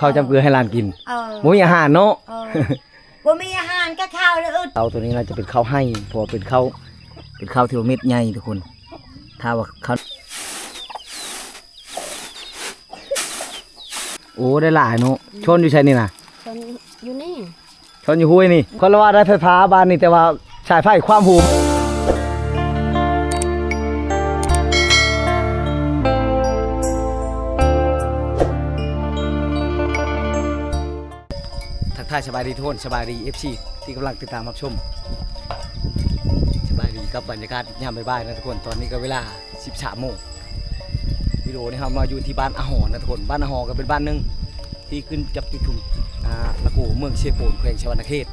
ข้าวจำเกลือให้หลานกิน บ่มีอาหารเนาะบ่มีอาหารก็ข้าวเลยข้าวตัวนี้น่าจะเป็นข้าวให้เพราะเป็นข้าวที่ว่าเม็ดใหญ่ทุกคนถ้าว่าข้าวโอ้ได้หลายเนาะชนอยู่ใช่นี่นะ ชนอยู่นี่ ชนอยู่ห้วยนี่คนละว่าได้ไฟฟ้าบ้านนี่แต่ว่าสายไฟความหูทักทายสบายดีทุกคนสบายดี FC ที่กำลังติดตามรับชมสบายดีกับบรรยากาศยามบ่ายๆนะทุกคนตอนนี้ก็เวลา 13 โมงวิดีโอนี้ครับมาอยู่ที่บ้านอาหอนะทุกคนบ้านอาหอก็เป็นบ้านนึงที่ขึ้นจับจุดชุมละกูเมืองเชียโปนแขวงชวนาเขต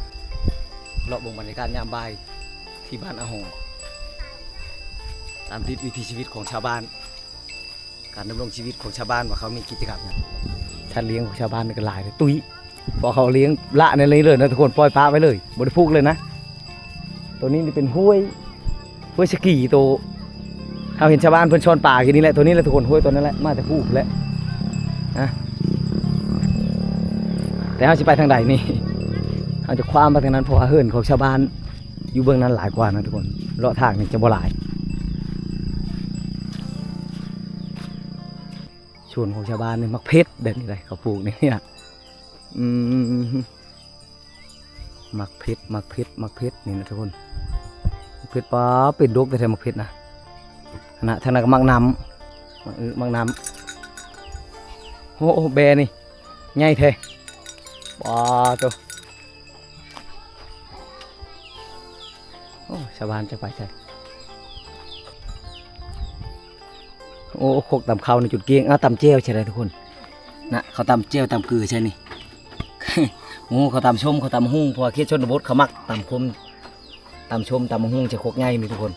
เลาะบ่งบรรยากาศยามบ่ายที่บ้านอาหอตามติดวิถีชีวิตของชาวบ้านการดำรงชีวิตของชาวบ้านว่าเขามีกิจกรรมนะท่านเลี้ยงของชาวบ้านก็หลายเลยตุ้ยพอเขาเลี้ยงละในเลยนะทุกคนปล่อยปลาไว้เลยบริพูกเลยนะตัวนี้เป็นห้วยสกีตัวเขาเห็นชาวบ้านเพิ่นชอนป่ากินนี่แหละตัวนี้แหละทุกคนห้วยตัวนั้นแหละมาแต่พูกแหละนะแต่เขาจะไปทางใดนี่เขาจะคว้ามาทางนั้นเพราะว่าเฮิร์นของชาวบ้านอยู่เบื้องนั้นหลายกว่านะทุกคนเลาะทางนี่จะบ่หลายชวนของชาวบ้านนี่มักเพชรเด่นนี่เลยเขาปลูกนี่นะมักเพชรนี่นะทุกคนเพชรป้าเป็นดกแต่แท้มักเพชรนะนะทางนั้นก็มักน้ำโอ้แบนี่ใหญ่แท้ป้าตัวโอ้ชาวบ้านจะไปใช่โอ้โคกตำข้าวในจุดเกียงตำเจียวใช่ไหมทุกคนนะเขาตำเจียวตำเกลือใช่นี่ โอ้เขาตำชมเขาตำหุ้งเพราะเขตชนบทเขามักตำคมตำชมตำหุ้งจะโคกง่ายนี่ทุกคน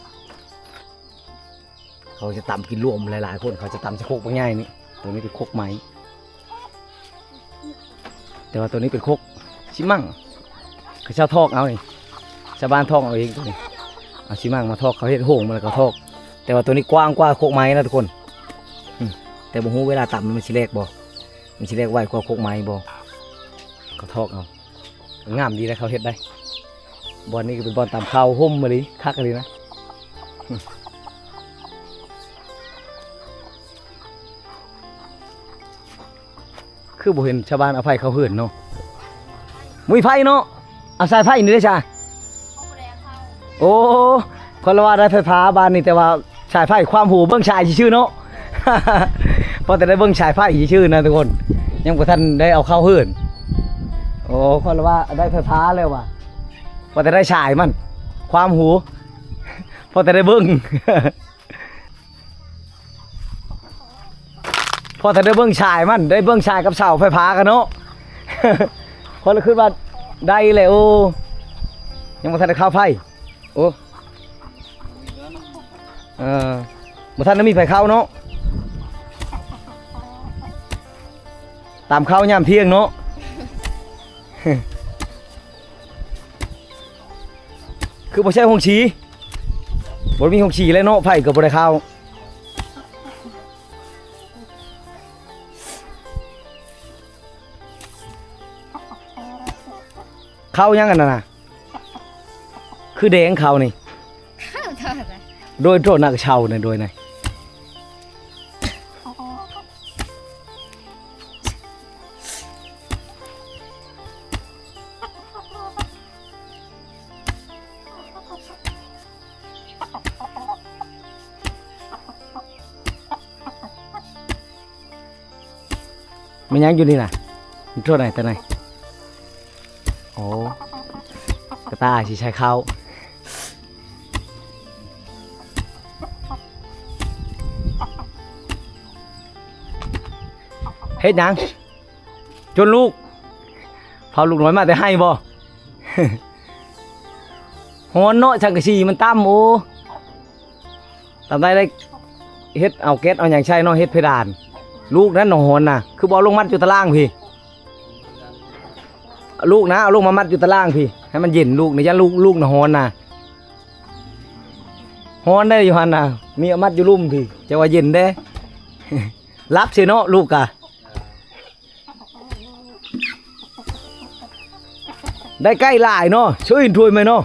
เขาจะตำกินรวมหลายๆคนเขาจะตำจะโคกง่ายนี่ตัวนี้เป็นโคกไม้แต่ว่าตัวนี้เป็นโคกชิมั่งเขาเช่าทอกเอานี่ชาวบ้านทอกเอาเองตัวนี้เอาชิมั่งมาทอกเขาเห็ดโห่งมาแล้วก็ทอกแต่ว่าตัวนี้กว้างกว่าโคกไม้นะทุกคนแต่บ่ฮู้เวลาตำมันสิแรกบ่มันสิแรกไวกว่าโคกไม้บ่เขาทอกเอางามดีนะเขาเฮ็ดได้บอลนี้ก็เป็นบอลตามข้าวห่มมาเลยคักเลยนะคือบ่เห็นชาวบ้านเอาไฟเขาเหินเนาะมุ้ยไฟเนาะเอาสายไฟนี่ได้จ้ะโอ้คนละว่าได้ไฟฟ้าบ้านนี่แต่ว่าสายไฟความหูเบื้องชายชื่อเนาะ พอแต่ได้เบื้องชายไฟชื่อนะทุกคนยังบ่ทันได้เอาเข้าเหินโอ้คนละว่าได้ไฟฟ้าแล้วว่ะพอแต่ได้ฉายมันความหู พอแต่ได้เบิ้ง พอแต่ได้เบิ้งฉายมันได้เบิ้งฉายกับเสาไฟฟ้ากันเนาะ คนละขึ้นว่าได้เลยโอ้ยังบ่ทันได้เข้าไฟโอ้บ่ทันได้มีไฟเข้าเนาะตามเข้ายามเที่ยงเนาะคือบ่ใช่ห้องฉีบ่มีห้องฉีเลยเนาะไผก็บ่ได้เข้ายังกันน่ะคือแดงเขานี่โดยโทษนักเช่าเนี่ยโดยไหนมันยังอยู่นี่นะมันโทษไหนแต่ไหนโอ้กระตาสิใช้ข้าวเฮ็ดยังจนลูกพาลูกน้อยมาแต่ให้บ่ ฮ้อนเนาะชังกะชีมันตั้มโอ้ทำได้เฮ็ดเอาแก๊สเอาอย่างใช่เนาะเฮ็ดเพดานลูกนั้นหนอนน่ะคือบอลลงมัดอยู่ตารางพี่ลูกนะเอาลูกมามัดอยู่ตารางพี่ให้มันเย็นลูกนี่ยันลูกหนอนน่ะฮอนได้อยู่หันน่ะมีมัดอยู่ลุ่มพี่จะว่าเย็นได้ รับเสียเนาะลูกกะ ได้ใกล้หลายเนาะช่วยถวยไหมเนาะ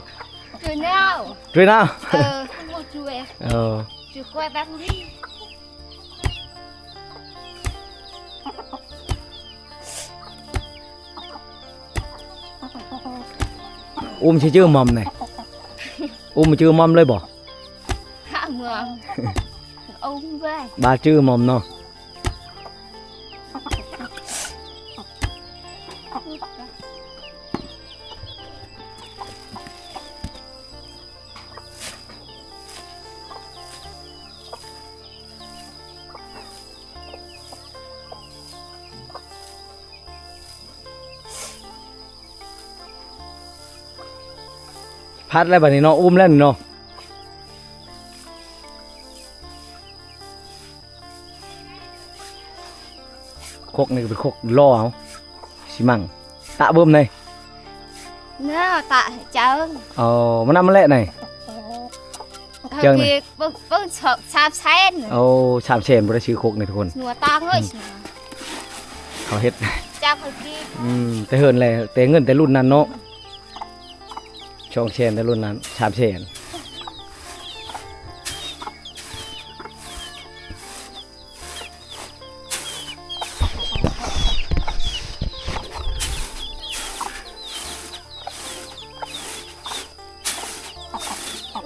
Chui nào. ถวยนะ Không có chui. เออ Chui quay bác đi. อุ้มสิชื่อมอมนี่อุ้มชื่อมอมเลยบ่ Hạ mường. Ông về. บาชื่อมอมเนาะพัดแล้วบัดนี้เนาะอุ้มแล้วนี่เนาะคกนี่ก็เป็นคกล่อเอาสิมั่งตะเบิ่มนี่ Nó tạ chớ. อ๋อมันนำมาแลnày Thôi Chừng kìa, bưng sọc sạp sen. เอาชามเชนบ่ได้ชื่อคกนี่ทุกคน Nùa tang ơi. เขาเฮ็ด Chào hồi kìa. แต่เฮินเลยแต่เงินแต่รุ่นนั้นเนาะช่องเชนแต่รุ่นนั้นชามเชน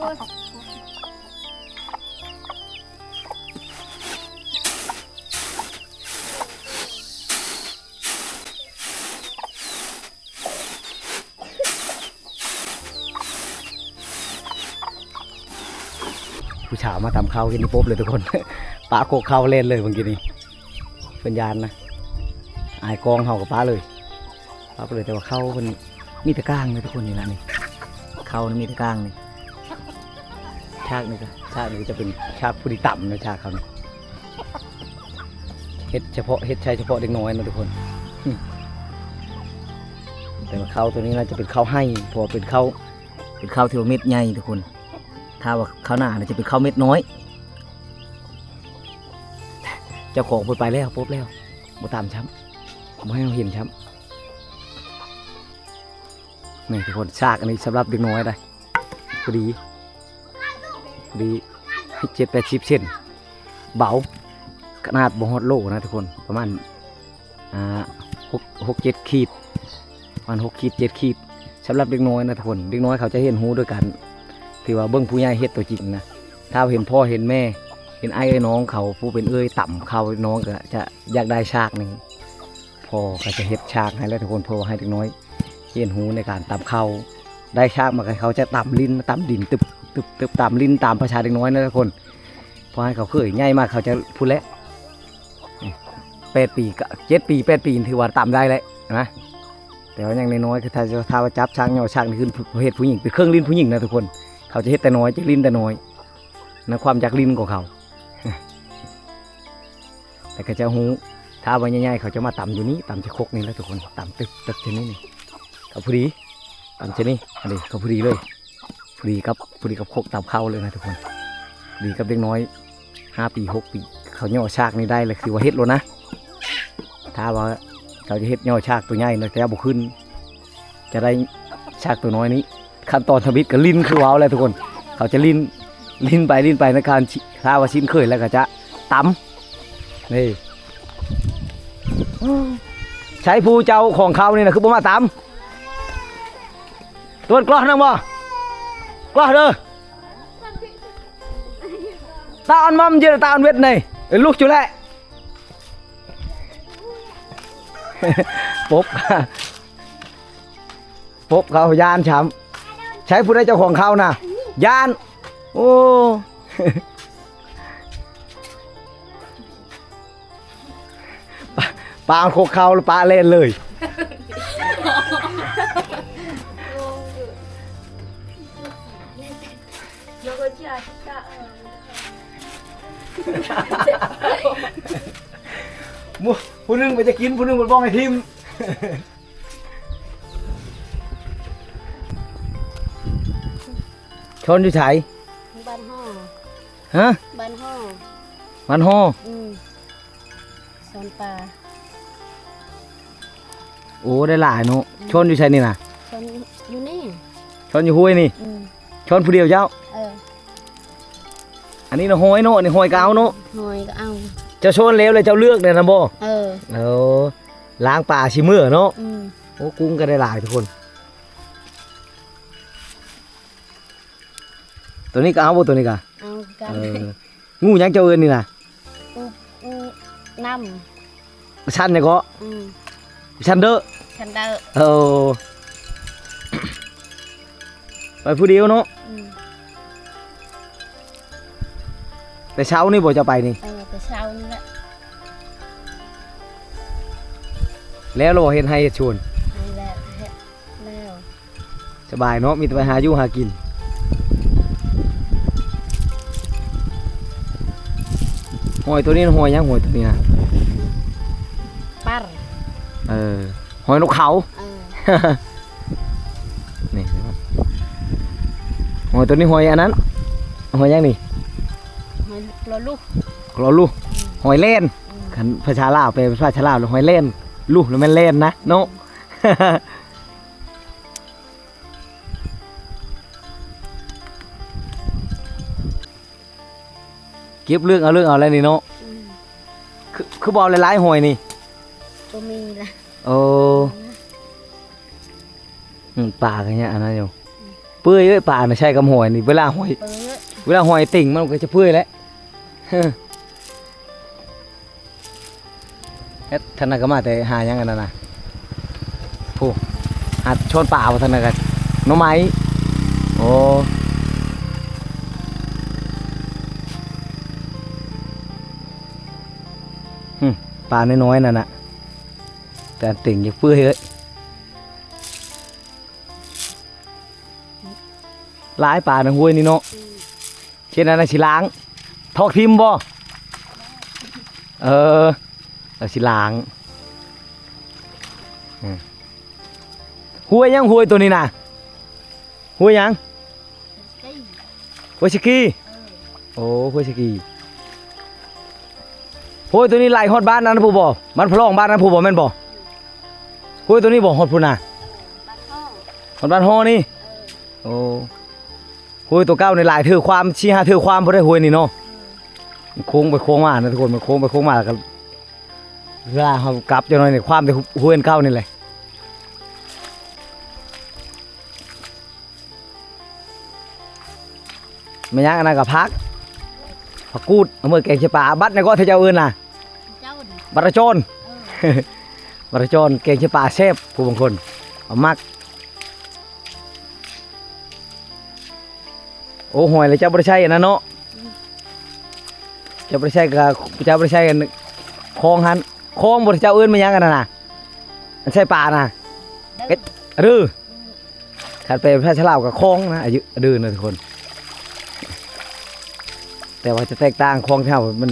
Ôi. ผู้ชาวมาทำข้าวกินนี่ปุ๊บเลยทุกคน ปลาโคกข้าวเล่นเลยเมื่อกี้นี้เป็นยานนะอายกองเฮากับปลาเลยปลาไปเลยแต่ว่าข้าวมันมีแต่ก้างเลยทุกคนนี่นะนี่ข้าวนี่มีแต่ก้างนี่ชากนี่ก็ชากนี่จะเป็นชากผู้ดีต่ำนะชากเขานี่เฮ็ดเฉพาะเฮ็ดใช้เฉพาะเด็กน้อยนะทุกคน แต่ว่าข้าวตัวนี้น่าจะเป็นข้าวให้เพอเป็นข้าวที่ว่าเม็ดใหญ่ทุกคนถ้าว่าข้าวหน้าน่าจะเป็นข้าวเม็ดน้อยเจ้าของไปแล้วปุ๊บแล้วบ่ตามช้ำบ่ให้เราเห็นช้ำนี่ทุกคนซากอันนี้สำหรับเด็กน้อยได้พอดีให้7-80 เซนเบาขนาดบ่ฮอดโลนะทุกคนประมาณ6-7 ขีดประมาณ6 ขีด 7 ขีดสำหรับเด็กน้อยนะทุกคนเด็กน้อยเขาจะเห็นหูด้วยกันที่ว่าเบิ้งผู้ใหญ่เฮ็ดตัวจริงนะถ้าเห็นพ่อเห็นแม่เห็นไอ้น้องเขาผู้เป็นต่ำเขาน้องก็จะอยากได้ฉากหนึ่งพ่อก็จะเฮ็ดฉากให้แล้วทุกคนเพื่อให้เด็กน้อยเห็นหูในการต่ำเขาได้ฉากมาให้เขาจะต่ำลิ้นต่ำดินตึบต่ำลิ้นตามภาษาเด็กน้อยนะทุกคนพอให้เขาเคยใหญ่มากเขาจะพูดแล้ว8 ปีก็7 ปี 8 ปีถือว่าต่ำได้แล้วนะแต่ว่าอย่างน้อยๆคือถ้าว่าจับช้างเหยาช้างนี่คือเฮ็ดผู้หญิงเป็นเครื่องลิ้นผู้หญิงนะทุกคนเขาจะเฮ็ดแต่น้อยจะลิ้นแต่น้อยนะความจากลิ้นของเขา แต่ก็จะหูถ้าว่าใหญ่ๆเขาจะมาต่ำอยู่นี้ต่ำจะคกนี่แล้วทุกคนต่ำตึกชนิดนี่เขาพอดีต่ำชนิดอันนี้เขาพอดีเลยพอดีกับคกต่ำเข้าเลยนะทุกคนดีกับเด็กน้อย5 ปี 6 ปีเขาย่อชากนี่ได้เลยคือว่าเฮ็ดแล้วนะถ้าว่าเขาจะเฮ็ดย่อชากตัวใหญ่นะแต่บุขึ้นจะได้ชากตัวน้อยนี้ขั้นตอนทำบิดกับลิ้นคือว้าวเลยทุกคนเขาจะลิ้นไปในการถ้าว่าชิ้นเคยแล้วก็จะตำนี่ใช้ผู้เจ้าของเขานี่นะคือบ่มาตำตัวกล้อนั่งบ่กล้อเด้อตาอันมัมเจอตาอันเวทนี่ลูกจุแล ปุ๊บเขายานช้ำใช้ผู้ใดเจ้าของเขานะยานโอ้ ปลาโคกเขาหรือปลาเล่นเลย ผู้หนึงไปจะกินผู้หนึงมันบ้องไอ้ทิม ชนอยู่ไส บ้านห่อ ฮะ บ้านห่อ มันฮอ สอนปลา โอ้ได้หลายเนาะชนอยู่ไสนี่น่ะ ชนอยู่นี่ ชนอยู่ห้วยนี่ อืม ชนผู้เดียวเจ้า เออ อันนี้น่ะห้อยเนาะนี่ห้อยกาวเนาะ หอยก็เอา เจ้าชนแล้วเลยเจ้าเลือกเนี่ยนะบ่ เออ ล้างป่าชิมื้อเนาะ อืม โอ้กุ้งก็ได้หลายทุกคน ตัวนี้ก็เอาบ่ตัวนี้ก็ เอากัน งูหยังเจ้าเอิ้นนี่น่ะ อูอูน้ ชันเนี่ยก็ ำอืม ชันเด้อ ฉันเดอ เออ ไปผู้เดียวเนาะ อืม แต่เช้านี่บ่จะไปนี่ เออแต่เช้านี่แหละ แล้วเราบ่เฮ็ดให้เฮ็ดชวน นี่แหละเฮ็ดแล้ว สบายเนาะมีแต่ไปหาอยู่หากินหอยตัวนี้หอยหยังหอยตัวนี้นะ ปัร หอยนกเขา เออ นี่หอยตัวนี้หอยอันนั้นหอยหยังนี่ หอยโลลูก รอลูหอยเล่นคันภาษาลาวเป็นภาษาลาวหอยเล่นลูกแล้วมันเล่นนะเนาะ เก็บเรื่องเอาอะไรนี่เนาะ อืม คือบอกหลายๆหอยนี่ ก็มีละ โอ้ป่ากันเนี่ยอันนั้นอยู่เปื่อยเอ้ยป่าน่ะใช่กับหอยนี่เวลาหอย เปื้อ เวลาหอยติ่งมันก็จะเปื่อยแล้ว เอ๊ะท่านน่ะก็มาแต่หาหยังกันนั่นน่ะผู้หาชนป่าบ่ท่านน่ะกันหน่อไม้โอ้ป่าน้อยๆนั่นน่ะแต่ติ่งยังเปื่อยเอ้ยหลายป่าในห้วยนี่เนาะเช่นนั้นน่ะสิล้างทอกทิมบ่เราสิล้างห้วยยังห้วยตัวนี้น่ะห้วยยัง กี้ ห้วยสกีโอ้ห้วยสกีห้วยตัวนี้ไหลฮอดบ้านนั้นผู้บ่บ้านพลองบ้านนั้นผู้บ่แม่นบ่ห้วยตัวนี้บ่ฮอดพุ่นน่ะ บ้านห้อง ฮอดบ้านฮอนี่โอ้ห้วยตัวเก้าในหลายเถือความชี้หาเถือความบ่ได้ห้วยนี่เนาะมันโค้งไปโค้งมานะทุกคนมันโค้งไปโค้งมาแล้วก็เวลาเขากลับจะน้อยนี่ความแต่ห้วยเก้านี่แหละไม่ยังอันนั้นก็พักผักกูดเอามือแกงเชปลาบัดในก็เทเจ้าอื่นน่ะ เจ้าดิ บัตรโจน เออ บัตรโจนแกงเชปลาเชฟผู้บางคนเอามักโอ้หอยเลยเจ้าบริชัยอันนั้นเนาะเจ้าบริชัยกับเจ้าบริชัยกันคลองหันคลองบริเจ้าอื่นไม่ยังกันน่ะมันใช่ปลาน่ะ เด้อ ดื้อขัดไปพระฉลาวกับคลองนะอายุดื้อนะทุกคน แต่ว่าจะแตกต่างคลองแถวมัน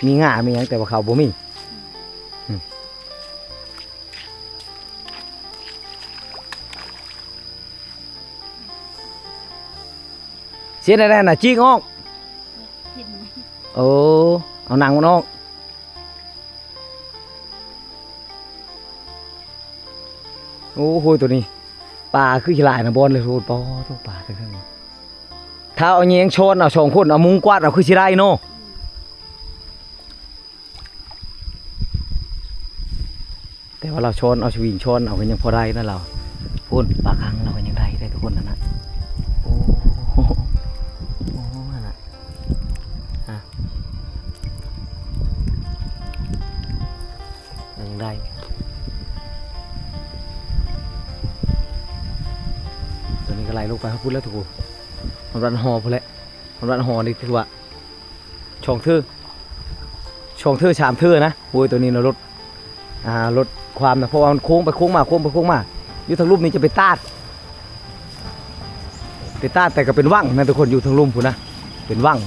มีง่ามีหยังแต่ว่าเขาบ่มีเสียได้น่ะจี้งอก เห็นไหม โอ้เอาหนังมันออกโอ้โหตัวนี้ปลาคือขี้ลายนะบอลเลยโหดปอตัวปลาตัวนี้ถ้าเอาเงี้ยงชนเอาสองคนเอามุงกวาดเอาคือสิได้เนาะแต่ว่าเราชนเอาชวิงชนเอากันยังพอได้นั่นเราพูดปลาคังเรากันยังได้ทุกคนนั่นนะโอ้โหโอ้นั่นน่ะยังได้ตัวนี้ก็ไล่ลูกไปเขาพูดแล้วถูกมันรันหอพอแล้วมันรันหอนี่ถือว่าช่องเทือชามเทือนะโอ้ยตัวนี้เราลดความนะเพราะว่ามันโค้งไปโค้งมาโค้งไปโค้งมาอยู่ทางรูปนี้จะไปตาดแต่ก็เป็นว่างนะทุกคนอยู่ทางลุ่มพูนะเป็นว่าง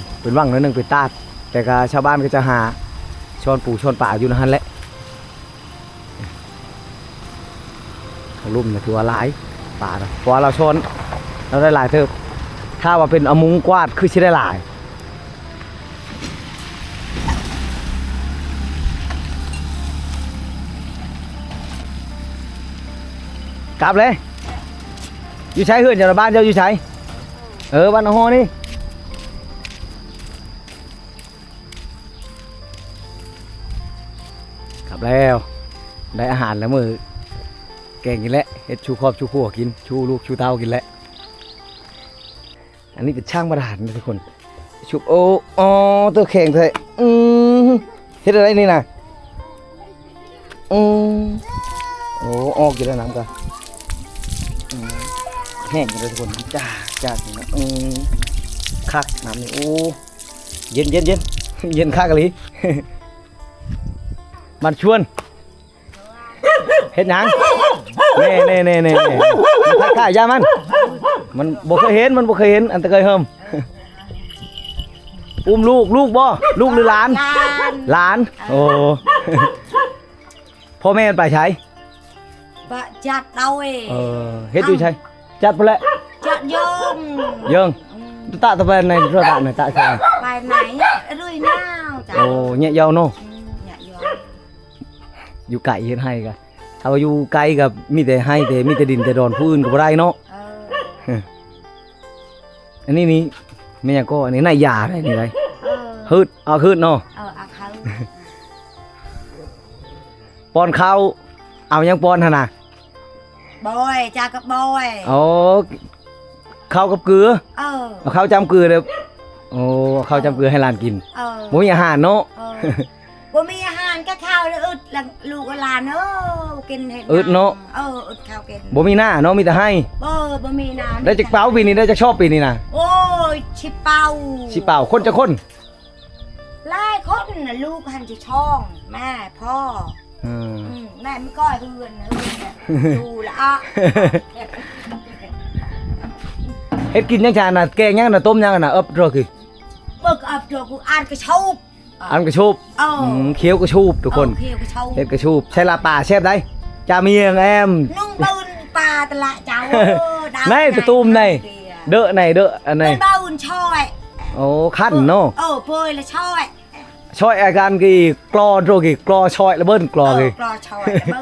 นั่นนึงเป็นตาดแต่ก็ชาวบ้านก็จะหาช้อนปูช้อนป่าอยู่นั่นแหละทางลุ่มเนี่ยถือว่าหลายป่านะเพราะว่าเราช้อนเราได้หลายเท่าถ้าว่าเป็นเอามุงกวาดคือชิได้หลาย กลับเลยอยู่ใช้เฮือนจากบ้านเจ้าอยู่ใช้บ้านน้องฮอนี่กลับแล้วได้อาหารแล้วมือแกงกินแล้วเฮ็ดชูครอบชูครัวกินชูลูกชูเต้ากินแล้วอันนี้เป็นช่างมาตรฐานนะทุกคนชุบอ๋อตัวแข็งเลยเฮ็ดอะไรนี่นะโอ้ออกอยู่แล้วน้ำกันแห้งอยู่เลยทุกคนจ้าอย่างนี้คักน้ำนี่โอ้เย็นเย็นคักกะลีมันชวนเฮ็ดหยังเน่มันค่ายๆยามันบ่เคยเห็นอันตะเคยเฮิมอุ้มลูกบ่ลูกหรือหลานหลานโอ้พ่อแม่ไปใช้ บะจัดเอาเอง เฮ็ดอยู่ใช้จัดไปแล้ว จัดยง ตะตะเป็นในระดับไหนตะใช่ ไปไหนรุ่ยน้าวจ้ะ โอ้เนี่ยยาวเนาะ เนี่ยยง อยู่ไกลเฮ็ดให้กะถ้าว่าอยู่ไกลกับมีแต่ให้แต่มีแต่ดินแต่ดอนผู้อื่นก็บ่ได้เนาะอันนี้นี่แม่ก็อันนี้นายยาได้นี่ไรฮึดเนาะ เอาเขา ป้อนข้าวเอายังป้อนหั่นน่ะ บอยจ้ากับบอย ข้าวกับเกลือ เอาข้าวจำเกลือเด้อข้าวจำเกลือให้หลานกินบ่มีอาหารเนาะ บ่มีอาหารก็ข้าวแล้วอึดลูกหลานกินเห็ด อึดเนาะ อึดข้าวกิน บ่มีหน้าเนาะมีแต่ให้ บ่มีน้ำ ได้จักเป้าปีนี้ได้จักชอบปีนี้น่ะ โอ้ยชิเป่า สิเป้าคนจะคน หลายคนน่ะลูกหันจะช่องแม่พ่อแม่ไม่ก้อยเฮือนดูละอ่ะ เฮ็ดกินยังชาน่ะแกงยังน่ะต้มยังน่ะรอคือ เบิกอับตัวกูอ่านกระชูบ อันกระชูบเคี้ยวกระชูบทุกคน เคี้ยวกระชูบ เฮ็ดกระชูบใช้ลาป่าแซ่บได้จาเมียงแอม นุ่งปืนปลาตะละเจ้า ในตะตูมในเด้ออันไหน เป็นบ้าอุ่นช่อย โอ้ขั้นเนาะ เปยละช่อย ช่อยอาการกี่กรอโรกี่กรอช่อยระเบิ้นกรอกี่ กรอช่อยละบ้า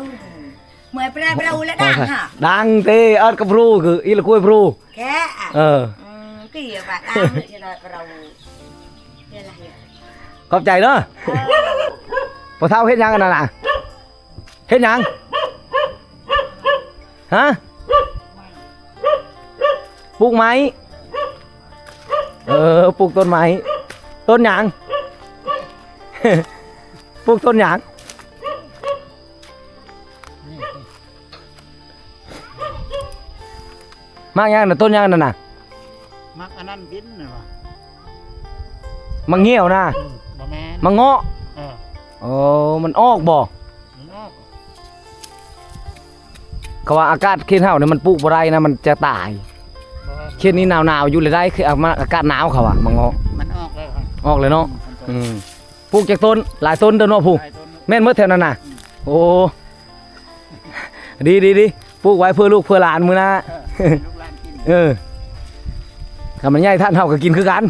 เหมือนไปได้ไปดูแล้วดังฮะ ดังเตอัดกับรูคืออีละกุยพรู แค่กี่แบบดังเลยจะได้เราเนี่ยอะไร ขอบใจเนาะพอเท่าเฮ็ดยังกันน่ะเฮ็ดยังฮะปลูกไม้ปลูกต้นไม้ต้นหยัง ปลูกต้นหยังมากยังน่ะต้นหยังนั่นน่ะ มักอันนั้นกินน่ะว่ะ มังเงี้ยวนะ บ่แม่น มังเงาะ เออ มันออกบ่ มันออก เขาว่าอากาศเข็นเฮาเนี่ยมันปลูกบ่ได้นะมันจะตาย บ่ เข็นนี้หนาวๆอยู่เลยได้คืออากาศหนาวเขาว่ามังเงาะ มันออกแล้วครับ ออกเลยเนาะ มัน ปลูกจากต้นหลายต้นเด้อเนาะผู้ หลายต้น แม่นเมื่อแถวนั้นน่ะโอ้ดีปลูกไว้เพื่อลูกเพื่อหลานมื้อหน้า ลูกหลานกิน ถ้ามันใหญ่ท่านเฮาก็กินคือกัน